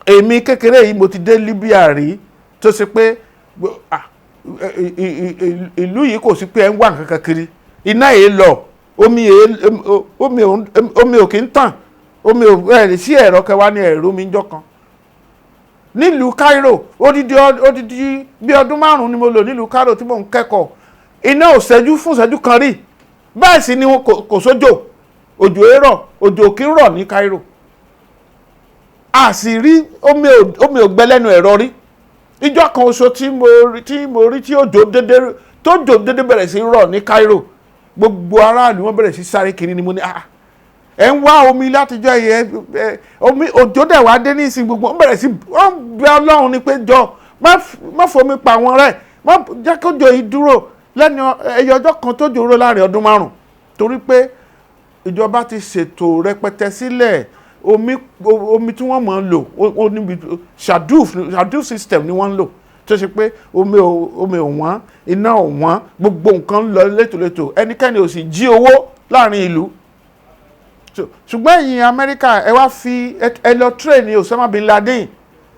Èmi kékeré yìí mo ti dé Libya rí tó ṣe pé ìlú yìí kò sí pé ẹ ń wà nǹkan kiri, iná yìí lọ, omi ò kí ń tàn, omi ò sí ẹ̀rọ kẹwàá ní ẹ̀rọ mi jọ kan. Nílùú Cairo odidi bí ọdún 5 ni mo lò nílùú Cairo tí mò ń kẹ́kọ̀ọ́, iná ò ṣẹ́jú fún ìṣẹ́jú kan rí. Bẹ́ẹ̀ sì ni kò sójò, òjò èrò, òjò kí ń rọ̀ ní Cairo. A sì rí omi ò gbẹ lẹ́nu ẹ̀rọ rí. Ìjọ́ kan oṣù tí mo rí tí òjò dédé bẹ̀rẹ̀ sí rọ̀ ní Cairo, gbogbo aráàlú wọn bẹ̀rẹ̀ sí sáré kiri ni mo ní ẹ ń wá omi látijọ́ yẹ omi òjò dẹ̀ wá dé ní ìsìn gbogbo wọn bẹ̀rẹ̀ sí wọ́n bẹ Ọlọ́run ni pé jọ má fomi pa wọn rẹ̀, má jẹ́ kójò yìí dúró lẹ́nu ẹyọ ọjọ́ kan tó jòrò láàrin ọdún 5 torí pé ìjọba ti ṣètò rẹpẹtẹ sílẹ̀. Omi tí wọ́n máa ń lò ó níbi shaduf system ni wọ́n ń lò tó ṣe pé omi ò wọ́n, iná ò wọ́n, gbogbo nǹkan ń lọ létòlétò, ẹnikẹ́ni ò sì jí owó láàrin ìlú. Ṣùgbọ́n ẹ̀yin Amẹ́ríkà ẹ wá fi ẹ lọ train Osama bin Laden,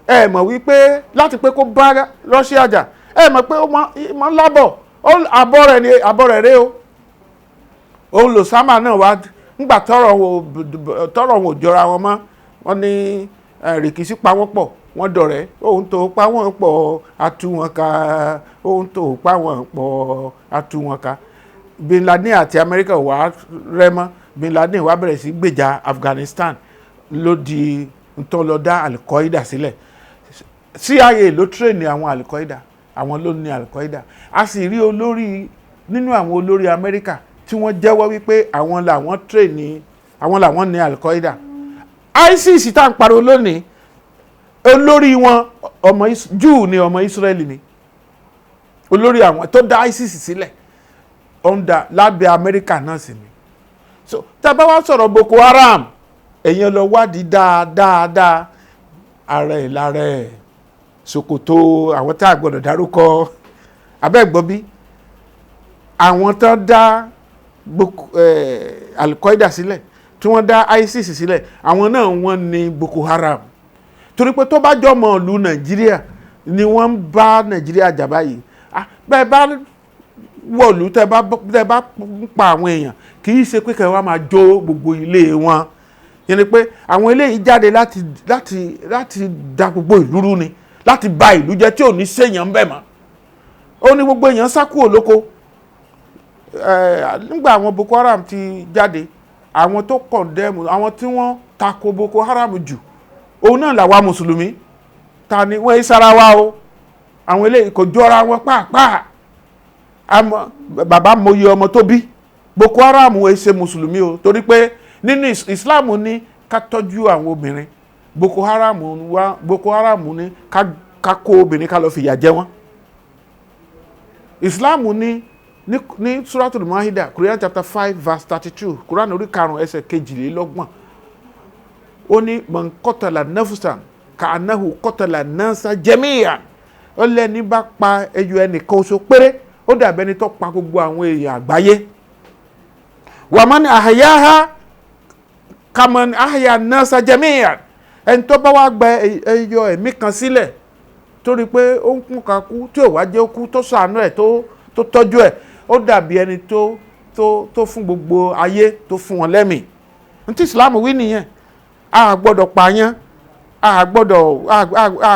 ẹ mọ̀ wípé láti pé kó bá Russia jà, ẹ mọ̀ pé ó máa ń lábọ̀, àbọ̀ rẹ̀ rẹ́ o. Òun lòsámà náà wá nígbà tọ́rọ̀ wọn ò jọra wọn mọ́, wọ́n ní rìkísí pa wọ́n pọ̀, wọ́n dọ̀rẹ́, ohun tó pa wọ́n pọ̀ atú wọn ká, ohun tó pa wọ́n pọ̀ atú wọn ká. Bin Laden àti Amẹ́ríkà wà rẹ́mọ́. Bin Laden wá bẹ̀rẹ̀ sí gbèjà Afghanistan, ló di ntọ́ lọ dá Al-Qaeda sílẹ̀. CIA ló tírèènì àwọn Al-Qaeda, àwọn ló ní Al-Qaeda. A sì rí olórí nínú àwọn olórí Amẹ́ríkà tí wọ́n jẹ́wọ́ wípé àwọn làwọn tírèènì, àwọn làwọn ní Al-Qaeda. ISIS tá à ń pariwo lónìí, olórí wọn Júù ni, ọmọ Israeli ni olórí àwọn tó dá ISIS sílẹ̀, ọ̀ndà lábẹ́ Amẹ́ríkà náà sì ni. So tá a bá wá sọ̀rọ̀ Boko Haram, ẹ̀yin lọ wádìí dáadáa, ara ẹ̀ lára ẹ̀ Sokoto, àwọn tá a gbọ́dọ̀ dárúkọ abẹ́gbọ́ bí àwọn tó dá Al-Qaeda sílẹ̀, tí wọ́n dá ISIS sílẹ̀, àwọn náà wọ́n ní Boko Haram. Torí pé tó bá jọmọ ìlú Nàìjíríà ni wọ́n ń bá Nàìjíríà jà báyìí, bẹ́ẹ̀ bá wọ̀lú tẹ́ bá ń pa àwọn èèyàn, kì í ṣe pé kẹ́ wá máa jó gbogbo ilé wọn. Yẹn ni pé àwọn eléyìí jáde láti da gbogbo ìlú rú ni, láti ba ìlú jẹ́ tí ò ní séèyàn bẹ́ẹ̀ mọ́. Ó ní gbogbo èèyàn sá kúrò lóko. Nígbà àwọn Boko Haram ti jáde, àwọn tó condemn, àwọn tí wọ́n tako Boko Haram jù, òun náà làwa mùsùlùmí. Ta ni wọ́n sára wa o, àwọn eléyìí kò jọra wọn pàápàá. Bàbá mọyì ọmọ tó bí. Boko Haram ẹ ṣe mùsùlùmí o, torí pé nínú Islam ní ká tọ́jú àwọn obìnrin. Boko Haram ní ká kó obìnrin ká lọ fìyà jẹ wọ́n. Islam ní Suratul Maida, Quran chapter 5 verse 32, Quran orí 5 ẹsẹ̀ 22. Ó ní man qatala nafsan ka'annahu qatala nasa jami'an. Ó lẹ́ni bá pa ẹyọ ẹnìkan oṣù péré, ó dàbí ẹni tó pa gbogbo àwọn èèyàn àgbáyé. Wa man ahyaha kaman ahya nasa jami'an. Ẹni tó bá wá gba ẹyọ ẹ̀mí kan sílẹ̀ torí pé ó ń kún kakú tí ò wá jẹ́ kú, tó ṣàánú ẹ̀, tó tọ́jú ẹ̀, ó dàbí ẹni tó fún gbogbo ayé, tó fún wọn lẹ́mìí. Ní tí Islam wí nìyẹn, a gbọ́dọ̀ pààyàn, a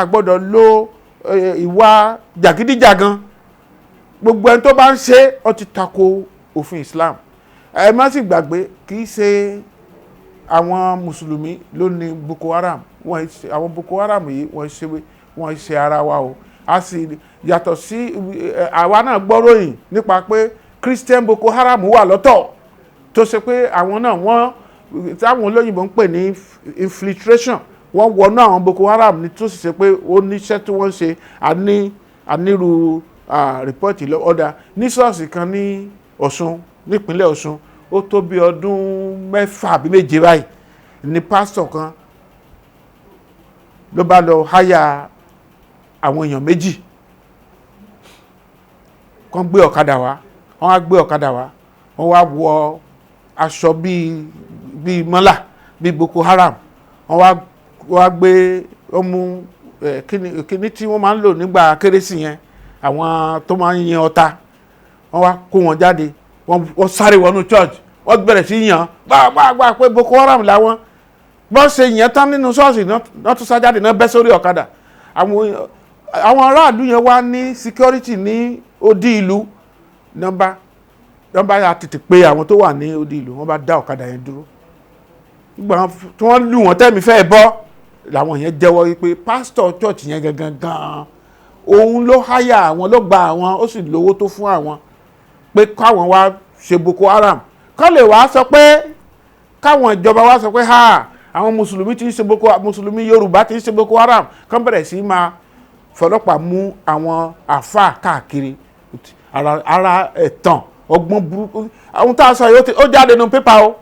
gbọ́dọ̀ lo ìwà jàgídíjàgan. Gbogbo ẹni tó bá ń ṣe ó ti tako òfin Islam. Ẹ má sì gbàgbé kì í ṣe àwọn mùsùlùmí ló ní Boko Haram. Àwọn Boko Haram yìí wọ́n ṣe ara wa o. A sì yàtọ̀ sí àwa náà gbọ́ròyìn nípa pé Christian Boko Haram wà lọ́tọ̀ tó ṣe pé àwọn náà táwọn olóyìnbó ń pè ní infiltration, wọ́n wọnú àwọn Boko Haram ní tó sì ṣe pé ó níṣẹ́ tí wọ́n ṣe ànírú rìpọ́ọ̀tì ọ̀dà ní ṣọ́ọ̀ṣì kan ní Ọ̀ṣun nípínlẹ̀ Ọ̀ṣun. Ó tó bí ọdún 6 àbí 7 báyìí ní pásítọ̀ kan ló bá lọ háyà àwọn èèyàn 2 kan gbé ọ̀kadà wá. Wọ́n á gbé ọ̀kadà wá, wọ́n wá wọ aṣọ bíi mọ́là bíi Boko Haram. Wọ́n wá gbé ọmú kíní tí wọ́n máa ń lò nígbà kérésì yẹn, àwọn tó máa ń yin ọta. Wọ́n wá kó wọn jáde, wọ́n sáré wọnú church, wọ́n bẹ̀rẹ̀ sí yàn gbàgbà pé Boko Haram làwọn. Bọ́n ṣe yẹn tán nínú ṣọ́ọ̀ṣì náà tún sá jáde náà bẹ́ sórí ọ̀kadà. Àwọn aráàlú yẹn wá ní security ní odi ìlú. Nọ́mbà yà tètè pé àwọn tó wà ní odi ìlú, wọ́n bá dá ọ̀kadà yẹn dúró. Nígbà tí wọ́n lù wọ́n tẹ́mi fẹ́ bọ́ làwọn yẹn jẹ́wọ́ wípé pásítọ̀ church yẹn gangan òun ló háyà àwọn, ló gba àwọn, ó sì lówó tó fún àwọn pé káwọn wá ṣe Boko Haram. Kán lè wá sọ pé káwọn ìjọba wá sọ pé àwọn mùsùlùmí ti ń ṣe mùsùlùmí Yorùbá ti ń ṣe Boko Haram, kán bẹ̀rẹ̀ sí máa fọlọ́pàá mú àwọn àfáà káàkiri. Ara ẹ̀tàn ọgbọ́n burúkú àwọn tá a sọ yìí ó jáde nínú pépà o.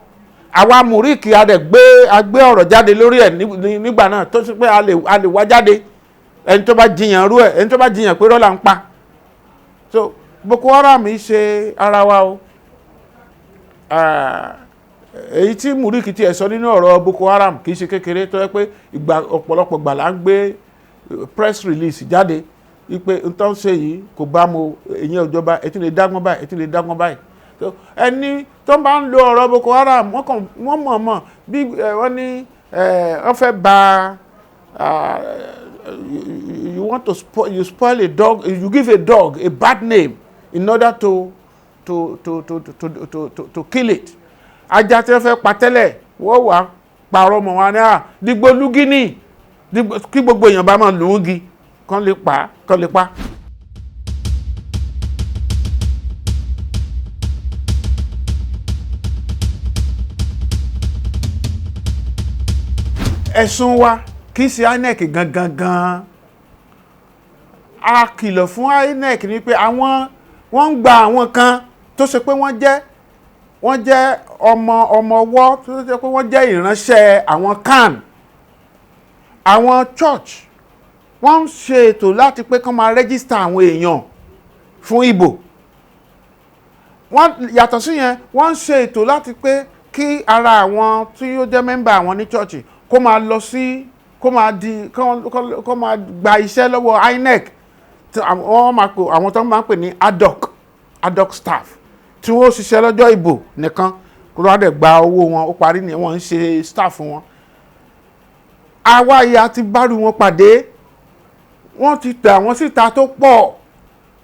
Àwa mùríkì agbé ọ̀rọ̀ jáde lórí ẹ̀ nígbà náà tó sì pé a lè wá jáde ẹni tó bá jiyàn rú ẹ̀, ẹni tó bá jiyàn pé rọ́lá ń pa. So Boko Haram yìí ṣe ara wa o. Èyí tí mùríkì tiẹ̀ sọ nínú ọ̀rọ̀ Boko Haram kì í ṣe kékeré, tó yẹ pé ọ̀pọ̀lọpọ̀ gbà là ń gbé press release jáde wípé n tó ń ṣe yìí kò bá mu, èyàn ìjọba ètí lè dágbọ́n báyìí, ètí lè dágbọ́n báyìí. Ẹni tó bá ń lo ọ̀rọ̀ Boko Haram wọ́n mọ̀ bí wọ́n ní wọ́n fẹ́ bà you spoil a dog, you give a dog a bad name in order to kill it. Ajá tí wọ́n fẹ́ pa tẹ́lẹ̀ wọ́n wà pààrọ̀ mọ̀ wọn ní dìgbòlugi ní kí gbogbo èèyàn bá máa lù ú gi kán lè pa. Ẹ̀sùn wa kì í ṣe INEC gangan. A kìlọ̀ fún INEC ní pé wọ́n ń gba àwọn kan tó ṣe pé wọ́n jẹ́ ọmọ ọwọ́, tó ṣe pé wọ́n jẹ́ ìránṣẹ́ àwọn CAN. Àwọn church wọ́n ń ṣe ètò láti pé kán máa rẹ́gísítà àwọn èèyàn fún ìbò. Yàtọ̀ sí yẹn, wọ́n ń ṣe ètò láti pé kí ara àwọn tí ó jẹ́ mẹ́mbà àwọn ní chọ́ọ̀chì kó máa lọ sí kó máa gba iṣẹ́ lọ́wọ́ INEC. Àwọn tó máa ń pè ní ad hoc staff tí wọ́n ṣiṣẹ́ lọ́jọ́ ìbò nìkan kó lọ́wọ́ dẹ̀ gba owó wọn, ó parí ni wọ́n ń ṣe staff wọn. Àwa ìyá ti bárù wọn pàdé, wọ́n ti tẹ̀ àwọn síta tó pọ̀,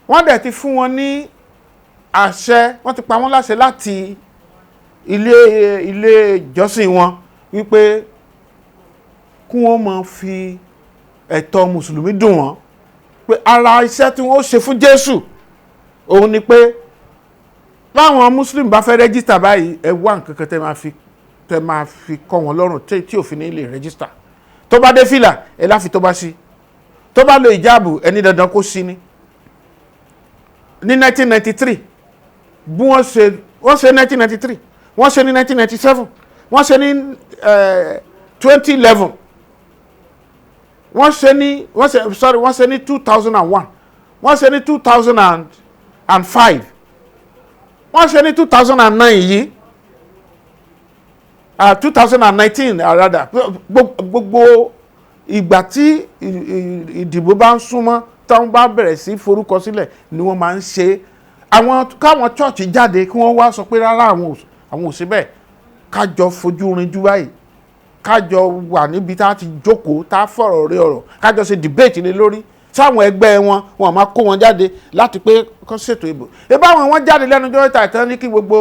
wọ́n dẹ̀ ti fún wọn ní àṣẹ, wọ́n ti pa wọ́n láṣẹ láti ilé ìjọsìn wọn wípé kí wọ́n máa fi ẹ̀tọ́ mùsùlùmí dùn wọ́n, pé ara iṣẹ́ tí wọ́n ṣe fún Jésù òun ni pé láwọn mùsùlùmí bá fẹ́ rẹ́gísítà báyìí ẹ wá nǹkan kan tẹ́ máa fi kọ́ wọn lọ́rùn tí òfin ní lè rẹ́gísítà. Tó bá dé fìlà ẹ láfi tó bá sí, tó bá lo ìjáàbù ẹni dandan kó sí ní 1993 bí wọ́n ṣe 1993, wọ́n ṣe ní 1997, wọ́n ṣe ní 2011, wọ́n ṣe ní 2001, wọ́n ṣe ní 2005, wọ́n ṣe ní 2009 yìí 2019 rather. Gbogbo ìgbà tí ìdìbò bá ń súnmọ́ táwọn bá bẹ̀rẹ̀ sí forúkọ sílẹ̀ ni wọ́n máa ń ṣe káwọn chọ́ọ̀chì jáde kí wọ́n wá sọ pé rárá àwọn ò sí bẹ́ẹ̀, kájọ fojú rinjú báyìí kájọ wà níbi tá a ti jókòó tá a fọ̀rọ̀ rí ọ̀rọ̀ kájọ ṣe debate lé lórí sáwọn ẹgbẹ́ wọn máa kó wọn jáde láti pé kó ṣètò ìbò. ebá wọn jáde lẹ́nu ọjọ́ ìta ìtàn ní kí gbogbo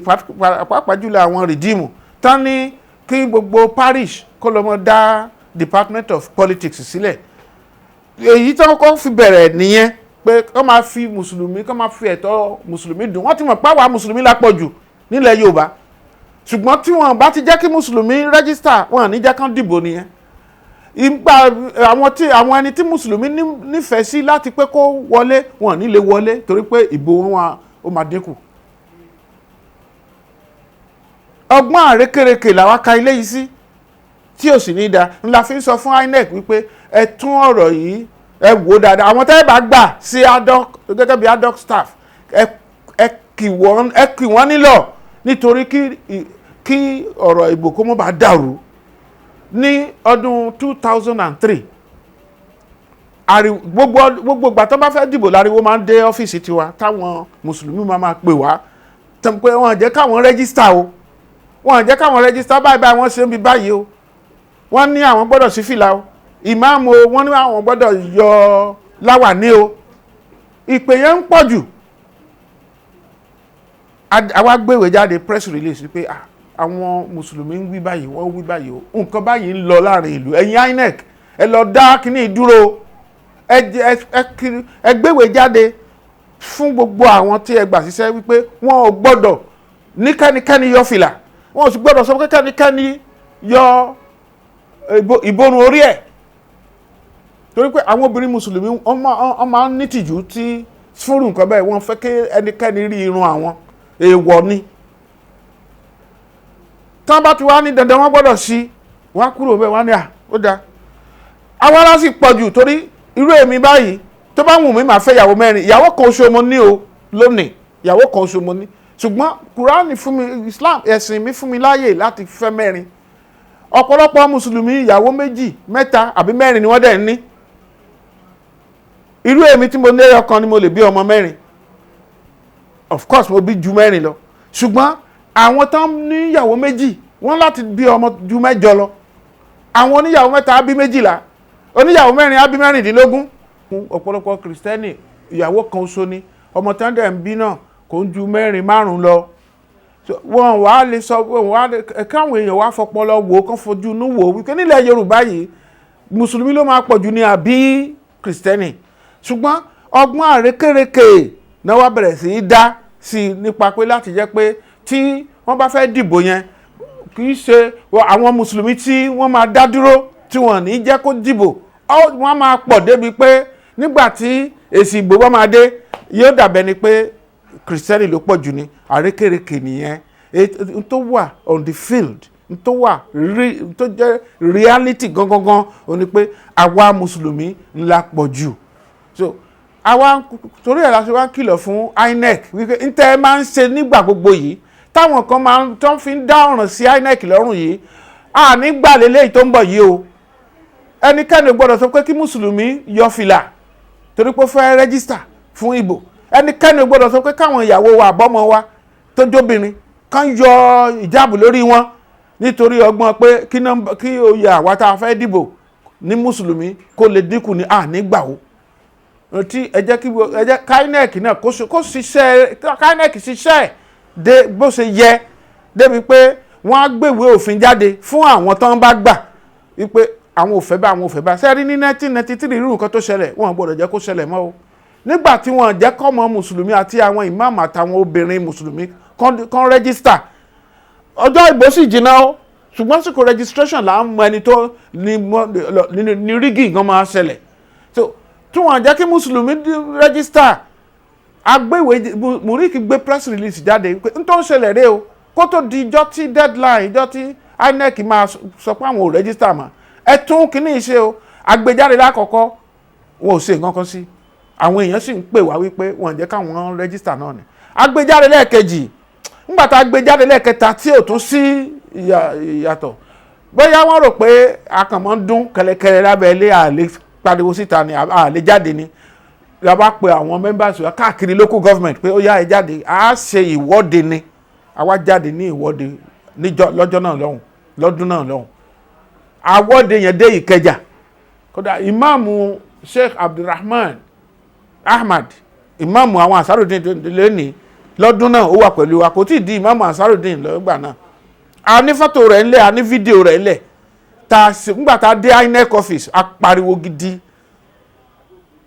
pàápàá jùlọ àwọn rìdíìmù tán ní kí gbogbo parish kó lọ mọ dá Department of Politics sílẹ̀. èyí tí wọ́n kọ́ fi bẹ̀rẹ̀ nìyẹn pé kó máa fi mùsùlùmí kó máa fi ẹ̀tọ́ mùsùlùmí dùn. wọ́n ti mọ̀ páwa mùsùlùmí lápọ̀ jù nílẹ̀ Yorùbá ṣùgbọ́n tí wọ́n bá ti jẹ́ kí mùsùlùmí rẹ́gísítà wọn ní jẹ́ kán dìbò nìyẹn. àwọn ẹni tí mùsùlùmí nífẹ̀ẹ́ sí láti pé kó wọlé wọn ní lè wọlé torí pé ìbò wọn ó máa dínkù. ọgbọ́n àrékèrèkè làwa ka ilé yìí sí tí ò sì ní da ńlá fi ń sọ fún INEC wípé ẹ tún ọ̀rọ̀ yìí ẹ wò dáadáa. àwọn tẹ́lẹ̀ bá gbà sí gẹ́gẹ́ bí ad hoc staff ẹ kì wọ́n nílọ̀ nítorí kí ọ̀rọ̀ ìbò kó mọ́ bá dàrú. ní ọdún 2003 gbogbo ìgbà tó bá fẹ́ dìbò láriwo máa ń dé ọ́fíìsì tiwa táwọn mùsùlùmí máa pè wá pé wọ́n jẹ́ káwọn rẹ́gísítà o wọ́n jẹ́ káwọn rẹ́gísítà báyìí wọ́n ṣe ń bí báyìí o wọ́n ní àwọn gbọ́dọ̀ sí fìlà o ìmáàmù o wọ́n ní àwọn gbọ́dọ̀ yọ láwàní o ìpè yẹn ń pọ̀ jù. àwa gbéwèé jáde press release pé àwọn mùsùlùmí ń wí báyìí wọ́n wí báyìí o nǹkan báyìí ń lọ láàrin ìlú ẹ̀yin INEC ẹ lọ dá kíní ìdúró ẹ gbéwèé jáde fún gbogbo àwọn tí ẹ gbà síṣẹ́ wípé wọn ò gbọ́dọ̀ ní kẹ́nikẹ́ni yọ fìlà wọn ò sì gbọ́dọ̀ sọ pé kẹ́nikẹ́ni yọ ìborùn orí ẹ̀ torí pé àwọn obìnrin mùsùlùmí wọ́n máa ń nítìjú tí fúnrù nǹkan bẹ́ẹ̀ wọ́n fẹ́ kí ẹnikẹ́ni rí irun àwọn èèwọ̀ ni. tán bá ti wá ní dandan wọ́n gbọ́dọ̀ sí wọ́n á kúrò bẹ́ẹ̀ wọ́n á ní ó dáa. àwọn ará sì pọ̀ jù torí irú èmi báyìí tó bá wù mí màá fẹ́ ìyàwó mẹ́rin ìyàwó kan oṣù mo ní o lónìí ìyàwó kan oṣù mo ní ṣùgbọ́n Kùránì fún mi Islam ẹ̀sìn mi fún mi láàyè láti fẹ́ mẹ́rin. ọ̀pọ̀lọpọ̀ mùsùlùmí ìyàwó méjì mẹ́ta àbí mẹ́rin ni wọ́n dẹ̀ ní. irú èmi tí mo ní ẹyọ kan ni mo lè bí ọmọ mẹ́rin of course mo bí ju mẹ́rin lọ ṣùgbọ́n àwọn tán ní ìyàwó méjì wọ́n láti bí ọmọ ju mẹ́jọ lọ àwọn oníyàwó mẹ́ta á bí méjìlá oníyàwó mẹ́rin á bí mẹ́rìndínlógún. ọ̀pọ̀lọpọ̀ kìrìsìtẹ́nì ìyàwó kan ṣoṣo ni ọmọ tán dẹ̀ ń bí náà kò ń ju mẹ́rin márùn-ún lọ. wọn wà á lè sọ káwọn èèyàn wá fọpọlọ wò kán fojú inú wò wípé nílẹ̀ Yorùbá yìí mùsùlùmí ló máa pọ̀ jù ní àbí kìrìsìtẹ́nì ṣùgbọ́n ọgbọ́n àrékèrèkè náà wá bẹ̀rẹ̀ sí í dá sí i nípa pé láti jẹ́ pé tí wọ́n bá fẹ́ dìbò yẹn kì í ṣe àwọn mùsùlùmí tí wọ́n máa dá dúró tí wọ́n ní jẹ́ kó dìbò wọ́n máa pọ̀ débi pé nígbà tí èsì ìbò bá máa dé yóò dàbẹ̀ ni pé kìrìsìtẹ́nì ló pọ̀ jù ní àrékèrèkè nìyẹn n tó wà on the field n tó wà tó jẹ́ reality gangan ó ní pé àwa mùsùlùmí ńlá pọ̀ jù so àwa torí ẹ̀ la ṣe wá kìlọ̀ fún INEC wípé n tẹ́ ẹ máa ń ṣe nígbà gbogbo yìí táwọn kan máa ń tó fi ń dá ọ̀ràn sí INEC lọ́rùn yìí nígbà lélẹ́yìí tó ń bọ̀ yìí o ẹnikẹ́ni gbọ́dọ̀ sọ pé kí mùsùlùmí yọ fìlà torí pé ó fẹ́ rẹ́gísítà fún ìbò ẹnikẹ́ni gbọ́dọ̀ sọ pé káwọn ìyàwó wa àbọ́mọ wa tó jóbìnrin kán yọ ìjáàbù lórí wọn nítorí ọgbọ́n pé kí oyè àwa tá a fẹ́ dìbò ní mùsùlùmí kó lè dínkù ní nígbà wo tí ẹ jẹ́ INEC náà kó ṣiṣẹ́ INEC ṣiṣẹ́ dé bó ṣe yẹ débi pé wọ́n á gbèwé òfin jáde fún àwọn tán bá gbà wípé àwọn ò fẹ́ bá sẹ́rí ní 1993 irú nǹkan tó ṣẹlẹ̀ wọ́n gbọ́dọ̀ jẹ́ kó ṣẹlẹ̀ mọ́ o nígbà tí wọ́n jẹ́ kọ́mọ mùsùlùmí àti àwọn ìmáàmù àtàwọn obìnrin mùsùlùmí kan rẹ́gísítà ọjọ́ ìbò sì jìnnà o ṣùgbọ́n sìkò registration là ń mọ ẹni tó ní rígì gan máa ṣẹlẹ̀ so tí wọ́n jẹ́ kí mùsùlùmí rẹ́gísítà agbéwèé Múríkì gbé press release jáde pé n tó ń ṣẹlẹ̀ rẹ o kó tó di ijọ́ tí deadline ijọ́ tí INEC máa sọ pé àwọn ò rẹ́gísítà mọ́ ẹ tún kíní ṣe o àgbéjáde lákọ̀ọ́kọ́ wọn ò ṣe nǹkan kan sí àwọn èèyàn sì ń pè wá wípé wọ́n jẹ́ káwọn rẹ́gísítà náà ni àgbéjáde lẹ́ẹ̀kejì nígbà tá a gbéjáde lẹ́ẹ̀kẹta tí ò tún sí ìyàtọ̀ bóyá wọ́n rò pé akànmọ́ ń dún kẹlẹkẹlẹ lábẹ́ ilé àlè pariwo síta ni àlè jáde ni la bá pe àwọn members wa káàkiri local government pé ó yá ẹ jáde á ṣe ìwọ́de ni àwa jáde ní ìwọ́de lọ́jọ́ náà lọ́hùn lọ́dún náà lọ́hùn àwọ́de yẹn dé Ìkẹjà kódà ìmáàmù Sheikh Abdulrahman Ahmad ìmáàmù àwọn Ansarudeen lẹ́ni lọ́dún náà ó wà pẹ̀lú wa kò tí ì di ìmáàmù Ansarudeen lọ́gbà náà a ní fọ́tò rẹ̀ ńlẹ̀ a ní fídíò rẹ̀ ńlẹ̀ nígbà tá a dé INEC office a pariwo gidi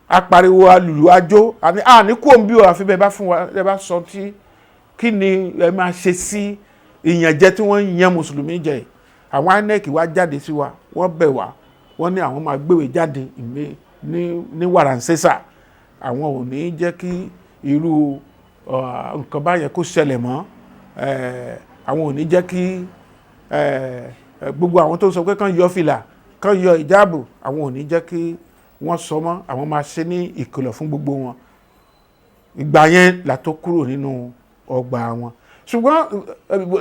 a pariwo alùlù ajó a ní kó ń bí o àfi bẹ́ẹ̀ bá fún wa ẹ bá sọ tí kí ni ẹ máa ṣe sí ìyànjẹ tí wọ́n ń yan mùsùlùmí jẹ àwọn INEC wá jáde sí wa wọ́n bẹ̀ wá wọ́n ní àwọn máa gbéwèé jáde ní wàràǹsẹ́sà àwọn ò ní jẹ́ kí irú nǹkan báyẹn kó ṣẹlẹ̀ mọ́ àwọn ò ní jẹ́ kí gbogbo àwọn tó sọ pé kán yọ fìlà kán yọ ìjáàbù àwọn ò ní jẹ́ kí wọ́n sọ mọ́ àwọn máa ṣe ní ìkìlọ̀ fún gbogbo wọn ìgbà yẹn là tó kúrò nínú ọgbà wọn ṣùgbọ́n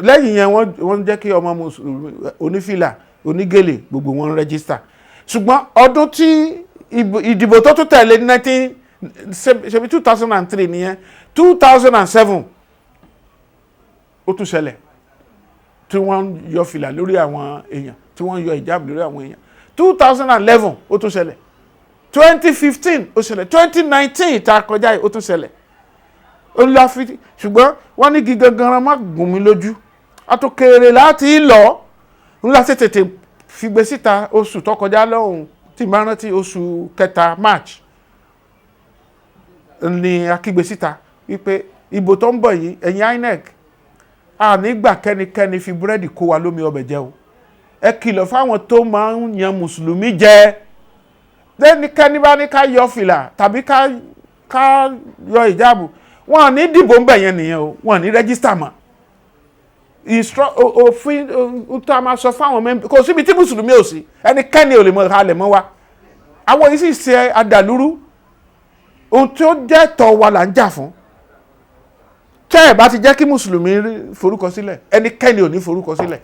lẹ́yìn yẹn wọ́n jẹ́ kí ọmọ mùsùlùmí onífìlà onígèlè gbogbo wọn rẹ́gísítà ṣùgbọ́n ọdún tí ìdìbò tó tún tẹ̀lé ní 2003 nìyẹn 2007 ó tún ṣẹlẹ̀ tí wọ́n yọ fìlà lórí àwọn èèyàn tí wọ́n yọ ìjáàbù lórí àwọn èèyàn 2011 ó tún ṣẹlẹ̀ 2015 ó ṣẹlẹ̀ 2019 tá a kọjá yìí ó tún ṣẹlẹ̀ ó ń lọ fi ṣùgbọ́n wọ́n ní gígan gan má gùn mí lójú a tó kéré láti lọ ń lọ sí tètè fìgbé síta oṣù tó kọjá lọ́hùn tí máa rántí oṣù kẹta March ni akígbe síta wípé ìbò tó ń bọ̀ yìí ẹ̀yin INEC a nígbà kẹ́nikẹ́ni fi búrẹ́dì kó wa lómi ọbẹ̀ jẹ o ẹ kìlọ̀ fáwọn tó máa ń yan mùsùlùmí jẹ lẹ́nikẹ́ni bá ní ká yọ fìlà tàbí ká yọ ìjáàbù wọn ò ní dìbò ń bẹ̀ yẹn nìyẹn o wọn ò ní rẹ́gísítà mọ́ òfin tó a máa sọ fáwọn mẹ́mbí kò síbi tí mùsùlùmí ò sí ẹnikẹ́ni ò lè mọ halẹ̀ mọ́ wa àwọn yìí sì ṣe adàlúrú ohun tí ó jẹ́ tọ́ wa là ń jà fún tẹ́ ẹ̀ bá ti jẹ́ kí mùsùlùmí forúkọ sílẹ̀ ẹnikẹ́ni ò ní forúkọ sílẹ̀.